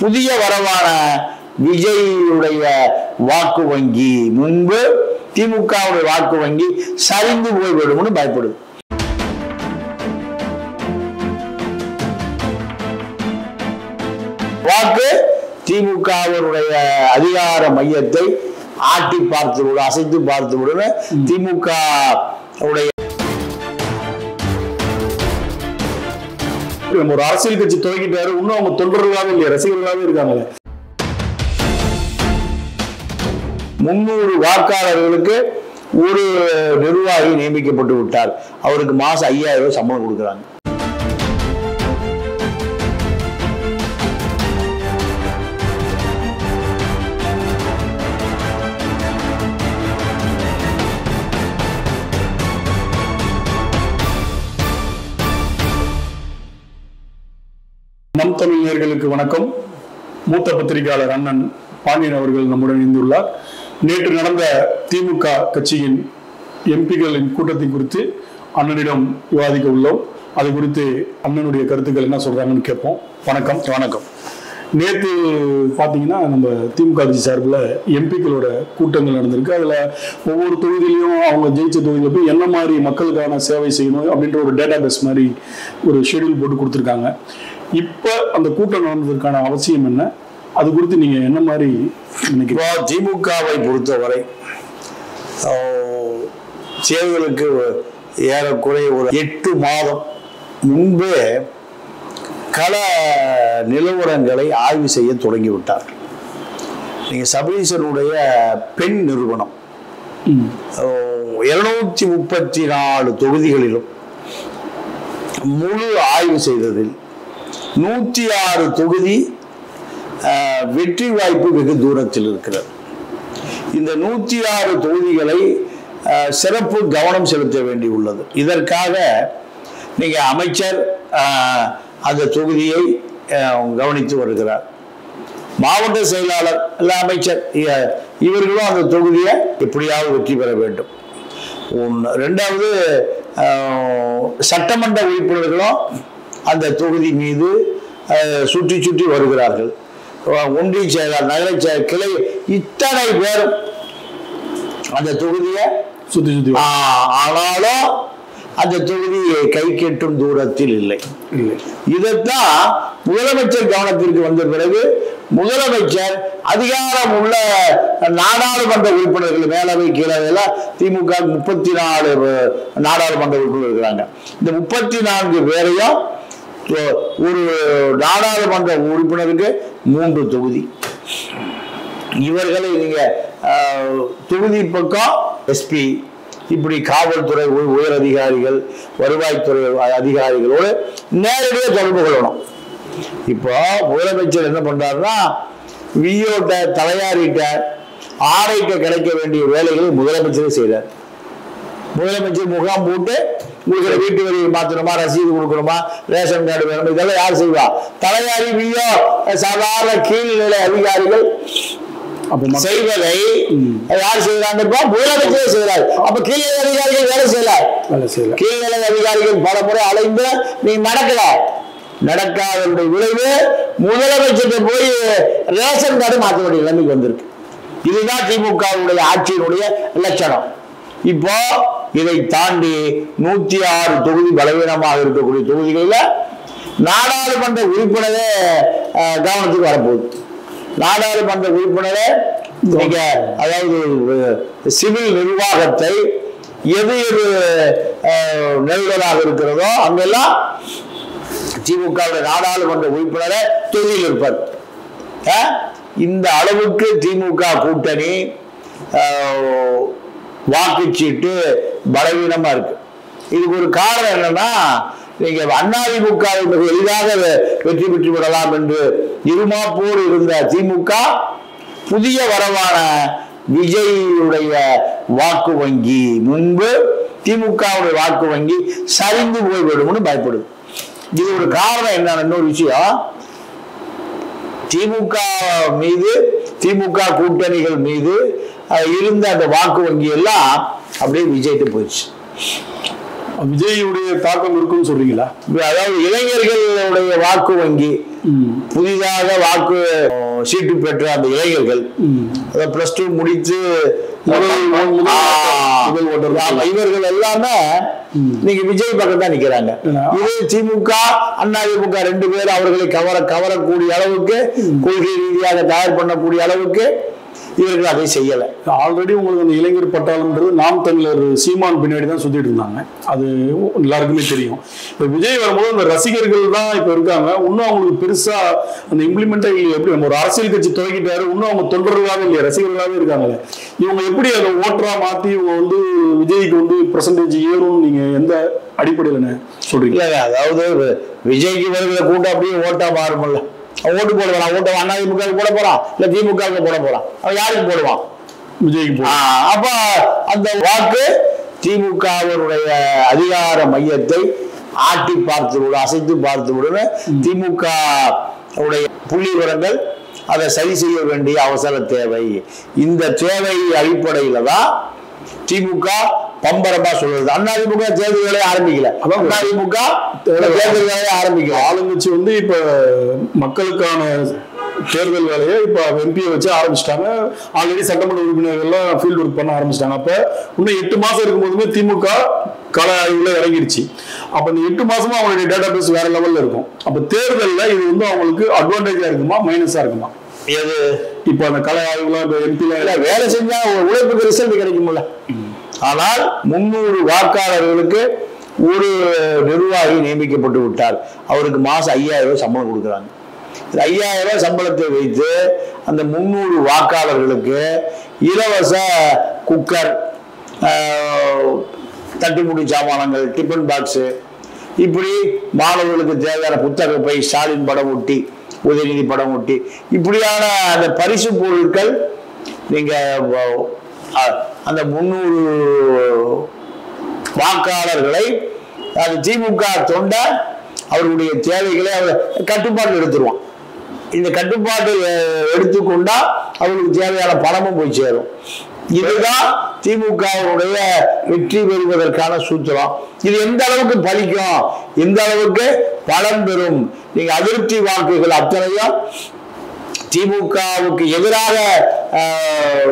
புதிய வரவான விஜயுடைய வாக்கு வங்கி முன்பு திமுகவுடைய வாக்கு வங்கி சரிந்து போய்விடும்னு பயப்படுது. வாக்கு திமுகவினுடைய அதிகார மையத்தை ஆட்டி பார்த்து விடும், அசைத்து பார்த்து விடும். திமுக உடைய ஒரு அரசியல் கட்சி துவங்கிட்டாரு, இன்னும் அவங்க தொண்டர்களாக இல்லையா, ரசிகர்களாக இருக்காங்க. 300 வாக்காளர்களுக்கு ஒரு நிர்வாகி நியமிக்கப்பட்டு விட்டார். அவருக்கு மாசம் 5000 ரூபாய் சம்பளம் கொடுக்குறாங்க. நம் தமிழ் நேயர்களுக்கு வணக்கம். மூத்த பத்திரிகையாளர் அண்ணன் பாண்டியன் அவர்கள் நம்முடன் இணைந்துள்ளார். நேற்று நடந்த திமுக கட்சியின் எம்பிகளின் கூட்டத்தை குறித்து அண்ணனிடம் விவாதிக்க உள்ளோம். அது குறித்து அண்ணனுடைய கருத்துக்கள் என்ன சொல்றாங்கன்னு கேட்போம். வணக்கம். வணக்கம். நேற்று பார்த்தீங்கன்னா நம்ம திமுக கட்சி சார்பில் எம்பிக்களோட கூட்டங்கள் நடந்திருக்கு. அதில் ஒவ்வொரு தொகுதியிலையும் அவங்க ஜெயிச்ச தொகுதியில் போய் என்ன மாதிரி மக்களுக்கான சேவை செய்யணும் அப்படின்ற ஒரு டேட்டா பேஸ் மாதிரி ஒரு ஷெடியூல் போட்டு கொடுத்துருக்காங்க. இப்போ அந்த கூட்டம் நடந்ததற்கான அவசியம் என்ன, அது குறித்து நீங்க என்ன மாதிரி நினைக்கிறீங்க? திமுகவை பொறுத்தவரை தேர்தலுக்கு ஏறக்குறைய ஒரு 8 மாதம் முன்பே கள நிலவரங்களை ஆய்வு செய்ய தொடங்கிவிட்டார். நீங்க சபரீசனுடைய பெண் நிறுவனம் 234 தொகுதிகளிலும் முழு ஆய்வு செய்ததில் 106 தொகுதி வெற்றி வாய்ப்பு வெகு தூரத்தில் இருக்கிறது. இந்த 106 தொகுதிகளை சிறப்பு கவனம் செலுத்த வேண்டி உள்ளது. இதற்காக நீங்க அமைச்சர் அந்த தொகுதியை கவனித்து வருகிறார். மாவட்ட செயலாளர் இல்ல அமைச்சர் இவர்களும் அந்த தொகுதியை எப்படியாவது வெற்றி பெற வேண்டும். ரெண்டாவது சட்டமன்ற உறுப்பினர்களும் அந்த தொகுதி மீது சுற்றி சுற்றி வருகிறார்கள். ஒன்றிய செயலாளர், நகர கிளை, இத்தனை பேரும் அந்த தொகுதியை சுற்றி சுற்றி, ஆனாலும் அந்த தொகுதி கை கெட்டும் தூரத்தில் இல்லை. இதைத்தான் முதலமைச்சர் கவனத்திற்கு வந்த பிறகு முதலமைச்சர் அதிகாரம் உள்ள நாடாளுமன்ற உறுப்பினர்கள் மேலவை கீழவையில் திமுக 34 நாடாளுமன்ற உறுப்பினர்கள் இருக்கிறாங்க. இந்த 34 பேரையும் ஒரு நாடாளுமன்ற உறுப்பினருக்கு 3 தொகுதி. இவர்களை நீங்க தொகுதி பக்கம் எஸ்பி, இப்படி காவல்துறை உயர் அதிகாரிகள், வருவாய்த்துறை அதிகாரிகளோடு நேரடியாக தொடர்பு கொள்ளணும். இப்போ முதலமைச்சர் என்ன பண்றாருன்னா, விஓட்ட தலையாரிட்ட ஆர்ஐட்ட கிடைக்க வேண்டிய வேலைகளை முதலமைச்சரே செய்யறார். முதலமைச்சர் முகாம் போட்டு உங்களுக்கு வீட்டு வரி மாற்றணுமா, ரசீது கொடுக்கணுமா, ரேஷன் கார்டு வேணும், இதெல்லாம் யார் செய்வா? தலையாரி, விஓ, சாதாரண கீழ்நிலை அதிகாரிகள் செய்வதை யார் செய்யறாங்க? முதலமைச்சரே செய்யறாரு. அப்ப கீழ்நிலை அதிகாரிகள் வேலை செய்யல. கீழ்நிலை அதிகாரிகள் பல முறை அலைந்து நீ நடக்காத விளைவு முதலமைச்சர் போய் ரேஷன் கார்டு மாற்ற வேண்டிய நிலைமைக்கு வந்திருக்கு. இதுதான் திமுகவுடைய ஆட்சியினுடைய லட்சணம். இப்போ இதை தாண்டி 106 தொகுதி பலவீனமாக இருக்கக்கூடிய தொகுதிகளில் நாடாளுமன்ற உறுப்பினரே கவனத்துக்கு வரப்போகுது. நாடாளுமன்ற உறுப்பினரே நீங்க அதாவது சிவில் நிர்வாகத்தை எது எது நெருடலாக இருக்கிறதோ அங்கெல்லாம் திமுக நாடாளுமன்ற உறுப்பினரே தொகுதியில் இருப்பார். இந்த அளவுக்கு திமுக கூட்டணி வாக்குச்சீட்டு பலவீனமா இருக்கு. இதுக்கு ஒரு காரணம் என்னன்னா, நீங்க அதிமுக எளிதாக வெற்றி பெற்று விடலாம் என்று இருமாப்போடு இருந்த திமுக புதிய வரவான விஜயுடைய வாக்கு வங்கி முன்பு திமுகவுடைய வாக்கு வங்கி சரிந்து போய்விடும்னு பயப்படுது. இது ஒரு காரணம். என்ன இன்னொரு விஷயம், திமுக மீது, திமுக கூட்டணிகள் மீது இருந்த அந்த வாக்கு வங்கி எல்லாம் அப்படியே விஜய்ட்டு போயிடுச்சு. விஜயுடைய தாக்கம் இருக்குன்னு சொல்றீங்களா? அதாவது இளைஞர்களுடைய வாக்கு வங்கி, புதிதாக வாக்கு சீட்டு பெற்ற அந்த இளைஞர்கள், பிளஸ் 2 முடித்து இவர்கள் எல்லாமே நீங்க விஜய் பக்கம் தான் நிக்கிறாங்க. இது திமுக அதிமுக 2 பேர் அவர்களை கவரக்கூடிய அளவுக்கு, கொள்கை ரீதியாக தயார் பண்ணக்கூடிய அளவுக்கு இவர்கள் அதை செய்யல. ஆல்ரெடி உங்களுக்கு அந்த இளைஞர் பட்டாளம்ன்றது நாம் தமிழர் சீமான் பின்னாடி தான் சுத்திட்டு இருந்தாங்க, அது எல்லாருக்குமே தெரியும். இப்போ விஜய் வரும்போது அந்த ரசிகர்கள் தான் இப்போ இருக்காங்க. இன்னும் அவங்களுக்கு பெருசா அந்த இம்ப்ளிமெண்டா இல்லை. எப்படி நம்ம ஒரு அரசியல் கட்சி துவக்கிட்டாரு, இன்னும் அவங்க தொண்டர்களாக இல்லையா, ரசிகர்களாகவே இருக்காங்களே. இவங்க எப்படி அதை ஓட்டரா மாத்தி இவங்க வந்து விஜய்க்கு வந்து பெர்சன்டேஜ் ஏறும் நீங்க எந்த அடிப்படையில சொல்றீங்க? அதாவது விஜய்க்கு வருகிற கூட்டம் அப்படியே ஓட்டா மாறும்ல. ஓட்டு போடுவான், ஓட்டு அதிமுக போட போறான், இல்ல திமுக போட போறான், அவன் யாருக்கு போடுவான்? விஜய்க்கு. அப்ப அந்த வாக்கு திமுகவினுடைய அதிகார மையத்தை ஆட்டி பார்த்துவிடும், அசைத்து பார்த்துவிடும். திமுக உடைய புள்ளி விவரங்கள் அதை சரி செய்ய வேண்டிய அவசர தேவை. இந்த தேவை அடிப்படையில தான் திமுக பம்பரமா சொல்றது. அதிமுக தேர்தல் வேலையை ஆரம்பிக்கல, அதிமுக தேர்தல் வேலையை ஆரம்பிக்கல. ஆளுங்கட்சி வந்து இப்ப மக்களுக்கான தேர்தல் வேலையை இப்ப எம்பியை வச்சு ஆரம்பிச்சிட்டாங்க. ஆல்ரெடி சட்டமன்ற உறுப்பினர்கள்லாம் ஃபீல்டு ஒர்க் பண்ண ஆரம்பிச்சிட்டாங்க. அப்ப இன்னும் 8 மாசம் இருக்கும்போதுமே திமுக கள ஆய்வுல இறங்கிடுச்சு. அப்ப இந்த 8 மாசமா அவங்களுடைய டேட்டா பேஸ் வேற லெவல்ல இருக்கும். அப்ப தேர்தல்ல இது வந்து அவங்களுக்கு அட்வான்டேஜா இருக்குமா மைனஸா இருக்குமா? எது இப்ப அந்த கள ஆய்வுலாம் இப்ப எம்பில வேலை செஞ்சா உழைப்புக்கு ரிசல்ட் கிடைக்கும்ல. ஆனால் 300 வாக்காளர்களுக்கு ஒரு நிர்வாகி நியமிக்கப்பட்டு விட்டார். அவருக்கு மாசம் 5000 சம்பளம் கொடுக்குறாங்க. 5000 சம்பளத்தை வைத்து அந்த 300 வாக்காளர்களுக்கு இலவச குக்கர், தட்டுமுடி சாமானங்கள், டிஃபன் பாக்ஸ், இப்படி மாணவர்களுக்கு தேவையான புத்தக பை, ஸ்டாலின் படம் ஒட்டி, உதயநிதி படம் ஒட்டி, இப்படியான அந்த பரிசு பொருட்கள் நீங்க அந்த 300 வாக்காளர்களை அது திமுக தொண்டை அவர்களுடைய தேவைகளை அவர் கட்டுப்பாட்டில் எடுத்துருவான். இந்த கட்டுப்பாட்டை எடுத்துக்கொண்டா அவர்களுக்கு தேவையான பணமும் போய் சேரும். இதுதான் திமுகவுடைய வெற்றி பெறுவதற்கான சூத்திரம். இது எந்த அளவுக்கு பலிக்கும், எந்த அளவுக்கு பலன் பெறும்? நீங்க அதிருப்தி வாக்குகள் அத்தனையும் திமுகவுக்கு எதிராக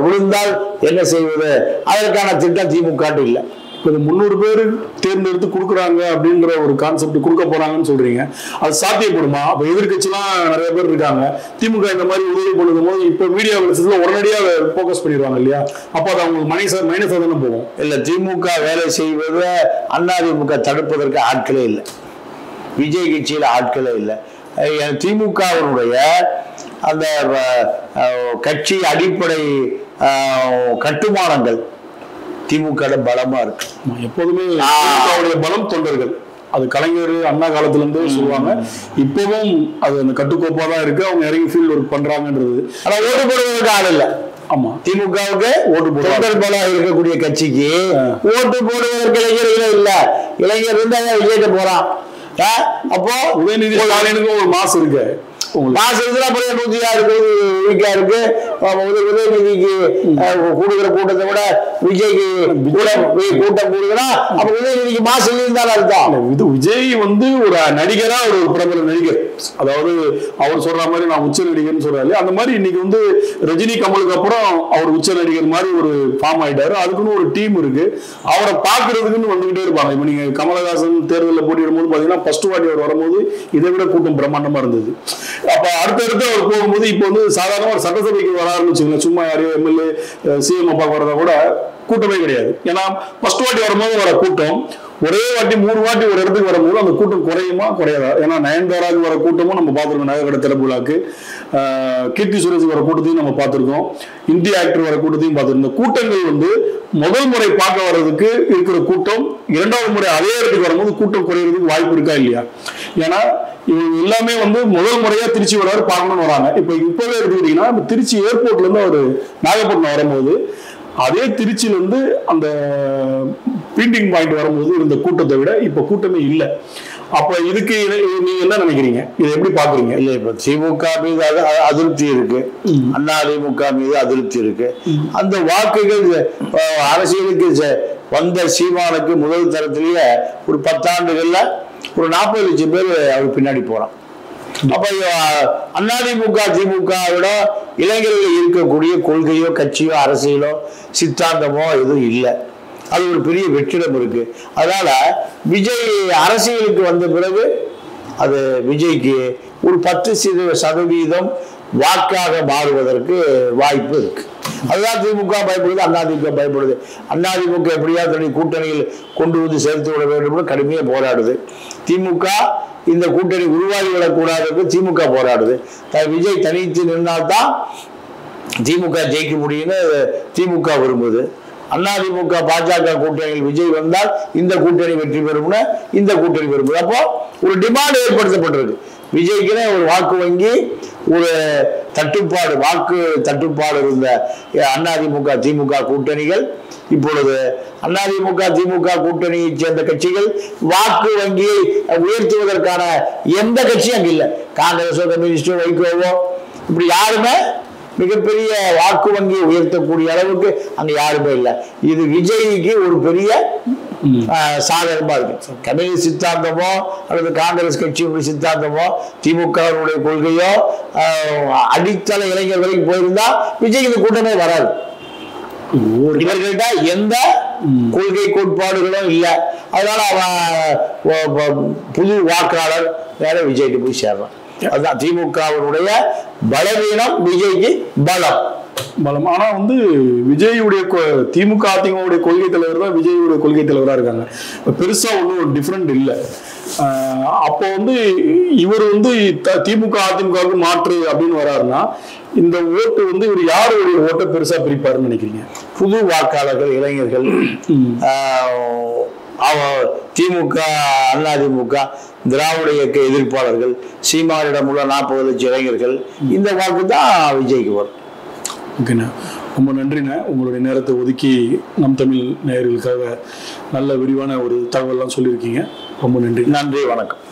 விழுந்தால் என்ன செய்வது? அதற்கான திட்டம் திமுக இல்லை. 300 பேர் தேர்ந்தெடுத்து கொடுக்குறாங்க அப்படின்ற ஒரு கான்செப்ட் கொடுக்க போறாங்கன்னு சொல்றீங்க. அது சாத்தியப்படுமா? அப்ப எதிர்கட்சிலாம் நிறைய பேர் இருக்காங்க. திமுக இந்த மாதிரி உதவி பண்ணும் போது இப்ப மீடியா உடனடியாக போக்கஸ் பண்ணிடுவாங்க இல்லையா? அப்ப அது அவங்களுக்கு மைனஸா தானே போகும். இல்ல, திமுக வேலை செய்வது அதிமுக தடுப்பதற்கு ஆட்களே இல்லை, விஜய் கட்சியில ஆட்களே இல்லை. திமுகவினுடைய அந்த கட்சி அடிப்படை கட்டுமானங்கள் திமுக பலமா இருக்கு. எப்போதுமே பலம் தொண்டர்கள். அது கலைஞர் அண்ணா காலத்துல இருந்து சொல்லுவாங்க. இப்பவும் அது அந்த கட்டுக்கோப்பா தான் இருக்கு. அவங்க இறங்கி ஃபீல்ட் ஒர்க் பண்றாங்கன்றது. ஆனா ஓட்டு போடுவதற்கு ஆள் இல்லை. ஆமா, திமுகவுக்கு ஓட்டு தொண்டர் பலம் இருக்கக்கூடிய கட்சிக்கு ஓட்டு போடுவதற்கு இளைஞர்களே இல்ல. இளைஞர் இருந்தா விஜய்கிட்ட போறான். அப்போ உதயநிதி ஸ்டாலினுக்கு ஒரு மாசம் இருக்கு. மாசத்துக்கு 106 வீக்கா இருக்கு. உதயநிதிக்கு கூடுகிற கூட்டத்தை விட விஜய்க்கு கூட்டம் கூடுகிறா. அப்ப உதயநிதிக்கு மாசம் இருந்தாலும் அர்த்தம். இது விஜய் வந்து ஒரு நடிகரா, ஒரு பிரபல நடிகர். அதாவது அவர் சொல்ற மாதிரி நான் உச்ச நடிகர்னு சொல்றாரு. அந்த மாதிரி இன்னைக்கு வந்து ரஜினி கமலுக்கு அப்புறம் அவர் உச்ச நடிகர் மாதிரி ஒரு ஃபார்ம் ஆயிட்டாரு. அதுக்குன்னு ஒரு டீம் இருக்கு. அவரை பாக்குறதுக்குன்னு வந்துகிட்டே இருப்பாங்க. இப்ப நீங்க கமலஹாசன் தேர்தலில் போட்டியிடும் போது பாத்தீங்கன்னா ஃபர்ஸ்ட் வாட்டி அவர் வரும்போது இதை விட கூட்டம் பிரம்மாண்டமா இருந்தது. அப்ப அடுத்தடுத்து அவர் போகும்போது இப்ப வந்து சாதாரண ஒரு சட்டசபைக்கு வர ஆரம்பிச்சுங்க. சும்மா யாரையோ எம்எல்ஏ சிஎம் அப்பா வரத கூட கூட்டமே கிடையாது. ஏன்னா ஃபர்ஸ்ட் வாட்டி வரும்போது வர கூட்டம் ஒரே வாட்டி 3 வாட்டி ஒரு இடத்துக்கு வரும்போது அந்த கூட்டம் குறையுமா குறையாதா? ஏன்னா நயன்தாராக்கு வர கூட்டமும் நம்ம பார்த்துருக்கோம். நகைக்கடை திறப்பு விழாக்கு கீர்த்தி சுரேஷ் வர கூட்டத்தையும் நம்ம பார்த்துருக்கோம். இந்திய ஆக்டர் வர கூட்டத்தையும் பார்த்துருக்கோம். கூட்டங்கள் வந்து முதல் முறை பார்க்க வர்றதுக்கு இருக்கிற கூட்டம் 2வது முறை அதே இடத்துக்கு வரும்போது கூட்டம் குறையிறதுக்கு வாய்ப்பு இருக்கா இல்லையா? ஏன்னா இவங்க எல்லாமே வந்து முதல் முறையா திருச்சி வராரு பார்க்கணும்னு வராங்க. இப்பவே எடுத்துக்கிட்டீங்கன்னா திருச்சி ஏர்போர்ட்ல இருந்து அவர் நாகப்பட்டினம் வரும்போது அதே திருச்சியில இருந்து அந்த மீட்டிங் பாயிண்ட் வரும்போது இருந்த கூட்டத்தை விட இப்ப கூட்டமே இல்லை. அப்ப இதுக்கு நீங்க என்ன நினைக்கிறீங்க? இதை எப்படி பாக்குறீங்க? இல்ல, இப்ப திமுக மீது அதிருப்தி இருக்கு, அதிமுக மீது அதிருப்தி இருக்கு. அந்த வாக்குகள் அரசியலுக்கு வந்த சீமானுக்கு முதல் தரத்திலேயே ஒரு 10 ஆண்டுகள்ல ஒரு 40 லட்சம் பேர் அவர் பின்னாடி போறான். அப்ப அதிமுக திமுகவோட இளைஞர்கள் இருக்கக்கூடிய கொள்கையோ கட்சியோ அரசியலோ சித்தாந்தமோ எதுவும் இல்லை. அது ஒரு பெரிய வெற்றிடம் இருக்கு. அதனால விஜய் அரசியலுக்கு வந்த பிறகு அது விஜய்க்கு ஒரு 10% வாக்காக மாறுவதற்கு வாய்ப்பு இருக்கு. அதுதான் திமுக பயப்படுது, அதிமுக பயப்படுது. அதிமுக எப்படியாவது தன்னுடைய கூட்டணியில் கொண்டு வந்து சேர்த்து விட வேண்டும் கடுமையாக போராடுது. திமுக இந்த கூட்டணி உருவாகி விடக்கூடாது திமுக போராடுது. விஜய் தனித்து நின்றால்தான் திமுக ஜெயிக்க முடியும்னு திமுக விரும்புது. அதிமுக பாஜக கூட்டணியில் விஜய் வந்தால் இந்த கூட்டணி வெற்றி பெறும்னு இந்த கூட்டணி விரும்புது. அப்போ ஒரு டிமாண்ட் ஏற்படுத்தப்பட்டிருக்கு. விஜய்க்குன்னு ஒரு வாக்கு வங்கி, ஒரு தட்டுப்பாடு, வாக்கு தட்டுப்பாடு இருந்த அதிமுக திமுக கூட்டணிகள் இப்பொழுது அதிமுக திமுக கூட்டணியை சேர்ந்த கட்சிகள் வாக்கு வங்கியை உயர்த்துவதற்கான எந்த கட்சியும் அங்கே இல்லை. காங்கிரஸோ கம்யூனிஸ்டோ வைகோவோ இப்படி யாருமே மிகப்பெரிய வாக்கு வங்கியை உயர்த்தக்கூடிய அளவுக்கு அங்க யாருமே இல்லை. இது விஜய்க்கு ஒரு பெரிய சாதகமா இருக்கு. கம்யூனிஸ்ட் சித்தாந்தமோ அல்லது காங்கிரஸ் கட்சியுடைய சித்தாந்தமோ திமுகவுடைய கொள்கையோ அடித்தள இளைஞர் வரைக்கும் போயிருந்தா விஜய் இந்த கூட்டமே வராது. இவர்கள்ட்ட எந்த கொள்கை கோட்பாடுகளும் இல்லை. அதனால அவன் புது வாக்காளர் வேற விஜய்க்கு போய் சேர்றான். அதுதான் திமுகவுடைய பலவீனம், விஜய்க்கு பலம். ஆனா விஜயுடைய திமுக அதிமுக கொள்கை தலைவர் தான் விஜயுடைய கொள்கை தலைவரா இருக்காங்க. பெருசா ஒன்றும் டிஃபரெண்ட் இல்லை. அப்போ இவர் திமுக அதிமுகவுக்கு மாற்று அப்படின்னு வராருன்னா இந்த ஓட்டு இவர் யாருடைய ஓட்டை பெருசா பிரிப்பாருன்னு நினைக்கிறீங்க? புது வாக்காளர்கள், இளைஞர்கள், திமுக அதிமுக திராவிட இயக்க எதிர்ப்பாளர்கள், சீமானிடம் உள்ள 40 லட்சம் இளைஞர்கள், இந்த வாக்கு தான் விஜய்க்கு வரும். ஓகேண்ணா, ரொம்ப நன்றிண்ணா. உங்களுடைய நேரத்தை ஒதுக்கி நம் தமிழ் நேயர்களுக்காக நல்ல விரிவான ஒரு தகவல்லாம் சொல்லியிருக்கீங்க. ரொம்ப நன்றி. நன்றி, வணக்கம்.